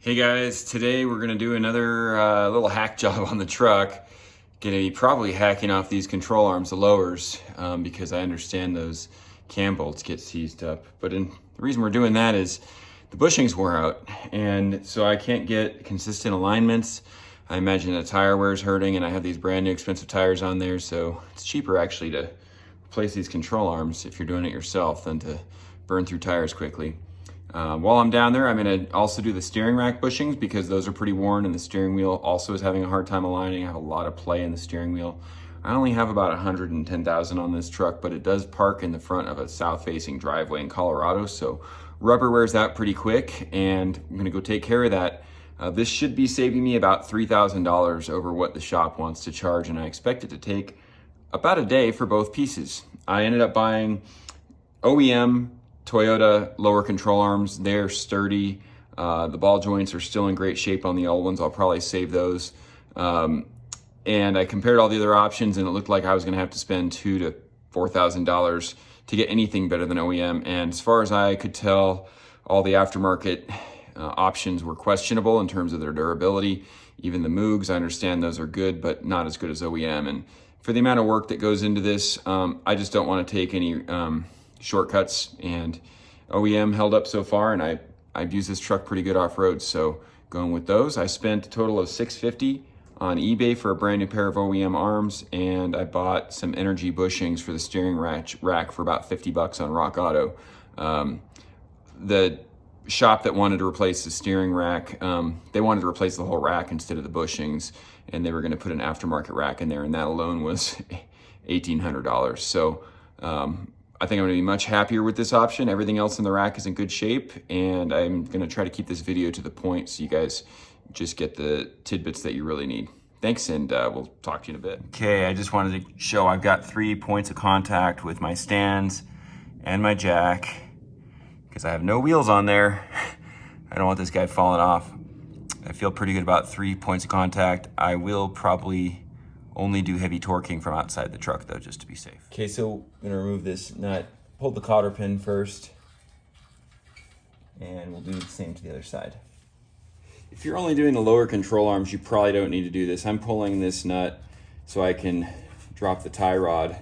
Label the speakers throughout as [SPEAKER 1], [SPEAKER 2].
[SPEAKER 1] Hey guys, today we're gonna do another little hack job on the truck. Gonna be probably hacking off these control arms, the lowers, because I understand those cam bolts get seized up. The reason we're doing that is the bushings wore out, and so I can't get consistent alignments. I imagine the tire wear is hurting, and I have these brand new expensive tires on there, so it's cheaper actually to replace these control arms if you're doing it yourself than to burn through tires quickly. While I'm down there, I'm going to also do the steering rack bushings because those are pretty worn, and the steering wheel also is having a hard time aligning. I have a lot of play in the steering wheel. I only have about 110,000 on this truck, but it does park in the front of a south-facing driveway in Colorado, so rubber wears out pretty quick, and I'm going to go take care of that. This should be saving me about $3,000 over what the shop wants to charge, and I expect it to take about a day for both pieces. I ended up buying OEM Toyota lower control arms. They're sturdy. The ball joints are still in great shape on the old ones. I'll probably save those. And I compared all the other options, and it looked like I was going to have to spend $2,000 to $4,000 to get anything better than OEM. And as far as I could tell, all the aftermarket options were questionable in terms of their durability. Even the Moogs, I understand those are good, but not as good as OEM. And for the amount of work that goes into this, I just don't want to take any shortcuts, and OEM held up so far, and I've used this truck pretty good off-road, so going with those. I spent a total of $650 on eBay for a brand new pair of OEM arms, and I bought some energy bushings for the steering rack for about $50 on Rock Auto. The shop that wanted to replace the steering rack, they wanted to replace the whole rack instead of the bushings, and they were going to put an aftermarket rack in there, and that alone was $1,800. So I think I'm going to be much happier with this option. Everything else in the rack is in good shape, and I'm going to try to keep this video to the point so you guys just get the tidbits that you really need. Thanks, and we'll talk to you in a bit. Okay, I just wanted to show I've got 3 points of contact with my stands and my jack because I have no wheels on there. I don't want this guy falling off. I feel pretty good about 3 points of contact. I will probably only do heavy torquing from outside the truck though, just to be safe. Okay, so I'm gonna remove this nut. Pull the cotter pin first, and we'll do the same to the other side. If you're only doing the lower control arms, you probably don't need to do this. I'm pulling this nut so I can drop the tie rod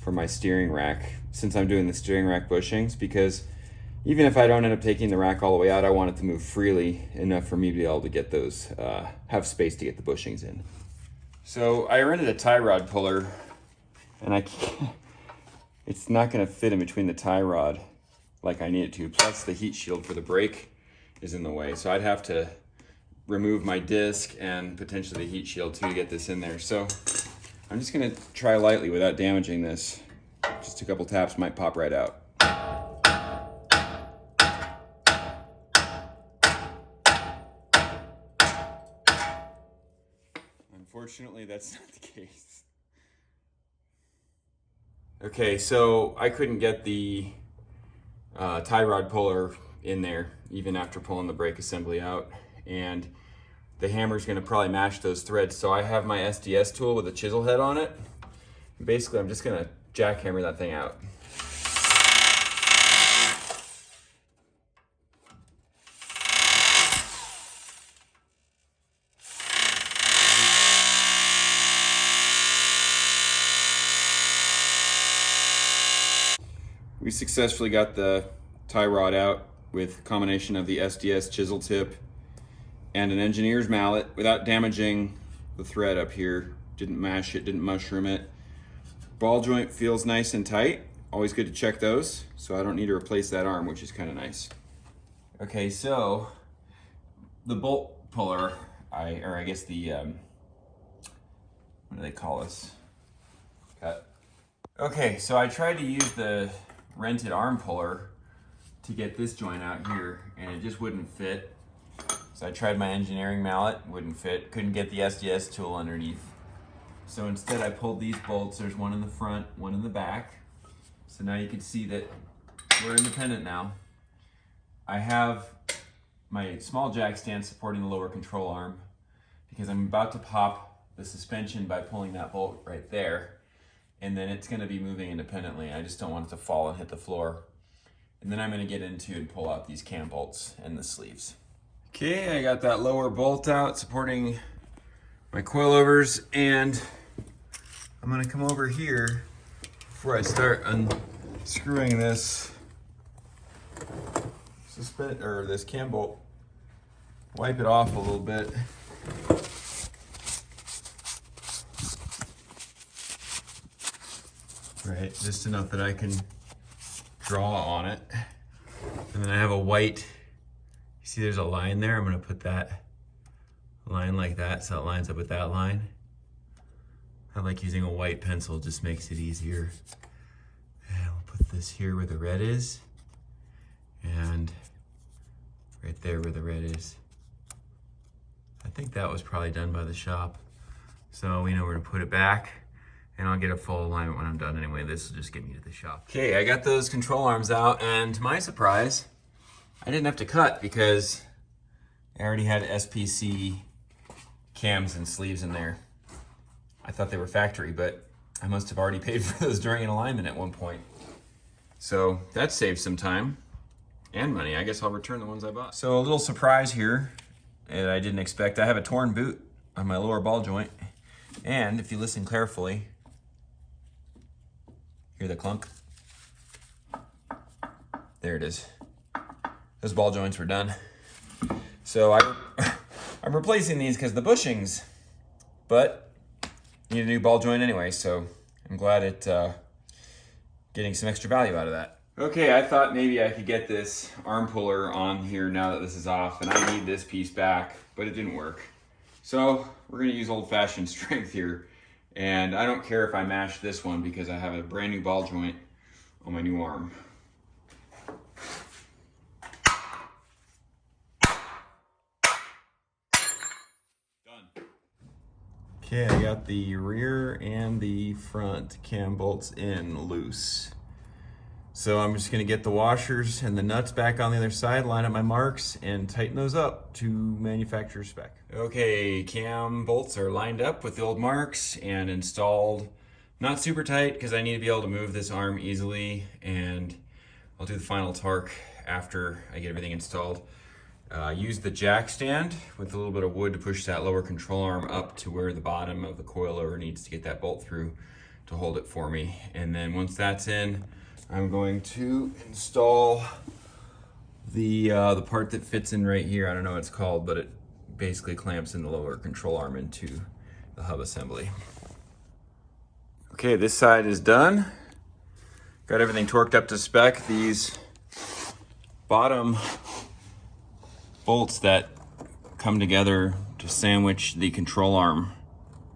[SPEAKER 1] from my steering rack since I'm doing the steering rack bushings, because even if I don't end up taking the rack all the way out, I want it to move freely enough for me to be able to get those, have space to get the bushings in. So I rented a tie rod puller, and it's not going to fit in between the tie rod like I need it to. Plus the heat shield for the brake is in the way. So I'd have to remove my disc and potentially the heat shield too to get this in there. So I'm just going to try lightly without damaging this. Just a couple taps might pop right out. Unfortunately, that's not the case. Okay, so I couldn't get the tie rod puller in there even after pulling the brake assembly out, and the hammer's going to probably mash those threads. So I have my SDS tool with a chisel head on it. Basically, I'm just going to jackhammer that thing out. We successfully got the tie rod out with a combination of the SDS chisel tip and an engineer's mallet without damaging the thread up here. Didn't mash it, didn't mushroom it. Ball joint feels nice and tight. Always good to check those, so I don't need to replace that arm, which is kind of nice. Okay, so the bolt puller, I guess the, what do they call this? Cut. Okay, so I tried to use the rented arm puller to get this joint out here, and it just wouldn't fit. So I tried my engineering mallet, wouldn't fit. Couldn't get the SDS tool underneath. So instead I pulled these bolts. There's one in the front, one in the back. So now you can see that we're independent now. I have my small jack stand supporting the lower control arm because I'm about to pop the suspension by pulling that bolt right there. And then it's going to be moving independently. I just don't want it to fall and hit the floor. And then I'm going to get into and pull out these cam bolts and the sleeves. Okay, I got that lower bolt out supporting my coilovers, and I'm gonna come over here before I start unscrewing this this cam bolt. Wipe it off a little bit. Right, just enough that I can draw on it. And then I have a white, you see there's a line there? I'm gonna put that line like that so it lines up with that line. I like using a white pencil, just makes it easier. And we'll put this here where the red is, and right there where the red is. I think that was probably done by the shop. So we know where to put it back, and I'll get a full alignment when I'm done anyway. This will just get me to the shop. Okay, I got those control arms out, and to my surprise, I didn't have to cut because I already had SPC cams and sleeves in there. I thought they were factory, but I must have already paid for those during an alignment at one point. So that saved some time and money. I guess I'll return the ones I bought. So a little surprise here that I didn't expect. I have a torn boot on my lower ball joint. And if you listen carefully, hear the clunk? There it is. Those ball joints were done. So I'm replacing these because the bushings, but need a new ball joint anyway, so I'm glad getting some extra value out of that. Okay, I thought maybe I could get this arm puller on here now that this is off, and I need this piece back, but it didn't work. So we're gonna use old-fashioned strength here, and I don't care if I mash this one because I have a brand new ball joint on my new arm. Done. Okay, I got the rear and the front cam bolts in loose. So I'm just gonna get the washers and the nuts back on the other side, line up my marks, and tighten those up to manufacturer spec. Okay, cam bolts are lined up with the old marks and installed. Not super tight because I need to be able to move this arm easily, and I'll do the final torque after I get everything installed. Use the jack stand with a little bit of wood to push that lower control arm up to where the bottom of the coilover needs to get that bolt through to hold it for me. And then once that's in, I'm going to install the part that fits in right here. I don't know what it's called, but it basically clamps in the lower control arm into the hub assembly. Okay, this side is done. Got everything torqued up to spec. These bottom bolts that come together to sandwich the control arm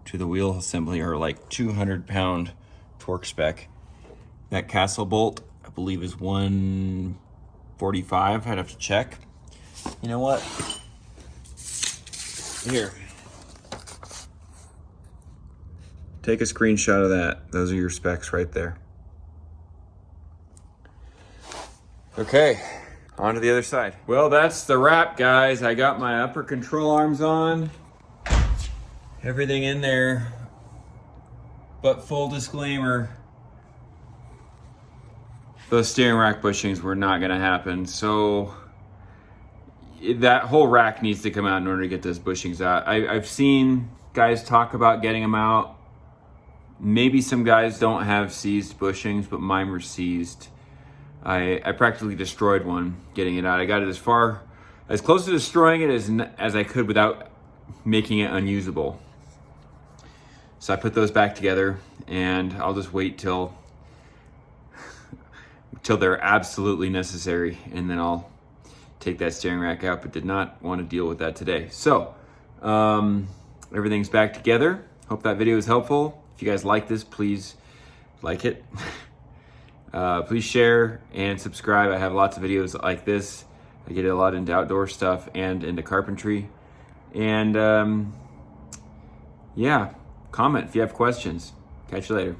[SPEAKER 1] to the wheel assembly are like 200-pound torque spec. That castle bolt, I believe, is 145. I'd have to check. You know what? Here. Take a screenshot of that. Those are your specs right there. Okay, on to the other side. Well, that's the wrap, guys. I got my upper control arms on. Everything in there. But full disclaimer, those steering rack bushings were not gonna happen. So that whole rack needs to come out in order to get those bushings out. I've seen guys talk about getting them out. Maybe some guys don't have seized bushings, but mine were seized. I practically destroyed one getting it out. I got it as close to destroying it as I could without making it unusable. So I put those back together, and I'll just wait till they're absolutely necessary, and then I'll take that steering rack out, but did not want to deal with that today. So everything's back together. Hope that video was helpful. If you guys like this, please like it. Please share and subscribe. I have lots of videos like this. I get a lot into outdoor stuff and into carpentry. And yeah, comment if you have questions. Catch you later.